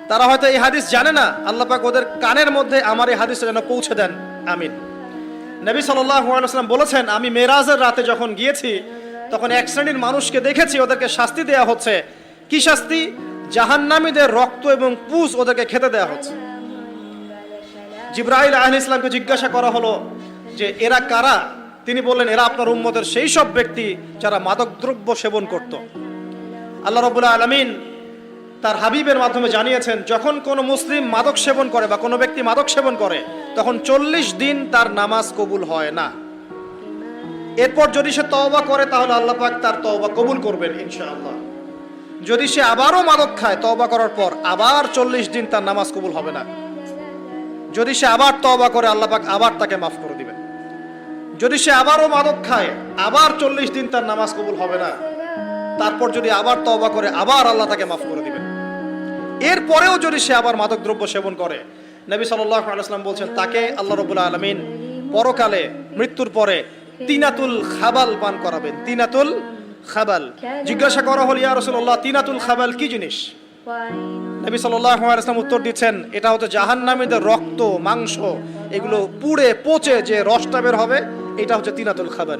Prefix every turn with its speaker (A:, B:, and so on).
A: তারা হয়তো এই হাদিস জানে না, আল্লাহ পাক ওদের কানের মধ্যে আমার এই হাদিসটা যেন পৌঁছে দেন, আমিন। নবী সাল্লাল্লাহু আলাইহি ওয়াসাল্লাম বলেছেন, আমি মেরাজের রাতে যখন গিয়েছি তখন এক শ্রেণীর মানুষকে দেখেছি, ওদেরকে শাস্তি দেয়া হচ্ছে। কি শাস্তি? জাহান্নামীদের রক্ত এবং পুঁজ ওদেরকে খেতে দেয়া হচ্ছে। জিবরাইল আলাইহিস সালামকে জিজ্ঞাসা করা হলো যে এরা কারা? তিনি বললেন, এরা আপনার উম্মতের সেই সব ব্যক্তি যারা মাদকদ্রব্য সেবন করত। আল্লাহ রাব্বুল আলামিন তার হাবিবের মাধ্যমে জানিয়েছেন, যখন কোনো মুসলিম মাদক সেবন করে বা কোনো ব্যক্তি মাদক সেবন করে তখন 40 দিন তার নামাজ কবুল হয় না। এরপর যদি সে তওবা করে তাহলে আল্লাহ পাক তার তওবা কবুল করবেন ইনশাআল্লাহ। যদি সে আবারও মাদক খায় তওবা করার পর, আবার 40 দিন তার নামাজ কবুল হবে না। যদি সে আবার তওবা করে আল্লাহ পাক আবার তাকে মাফ করে দিবেন। যদি সে আবারও মাদক খায় আবার 40 দিন তার নামাজ কবুল হবে না। তারপর যদি আবার তওবা করে আবার আল্লাহ তাকে মাফ করে দিবেন। এরপরেও যদি সে আবার মাদক দ্রব্য সেবন করে, নবী সাল্লাল্লাহু আলাইহি ওয়াসাল্লাম বলছেন তাকে আল্লাহ রাব্বুল আলামিন পরকালে মৃত্যুর পরে তিনাতুল খাবাল পান করাবেন। তিনাতুল খাবাল। জিজ্ঞাসা করা হল, ইয়া রাসূলুল্লাহ, তিনাতুল খাবাল কি জিনিস? নবী সাল্লাল্লাহু আলাইহি ওয়াসাল্লাম উত্তর দিচ্ছেন, এটা হচ্ছে জাহান্নামীদের রক্ত, মাংস, এগুলো পুড়ে পচে যে রসটা বের হবে, এটা হচ্ছে তিনাতুল খাবাল।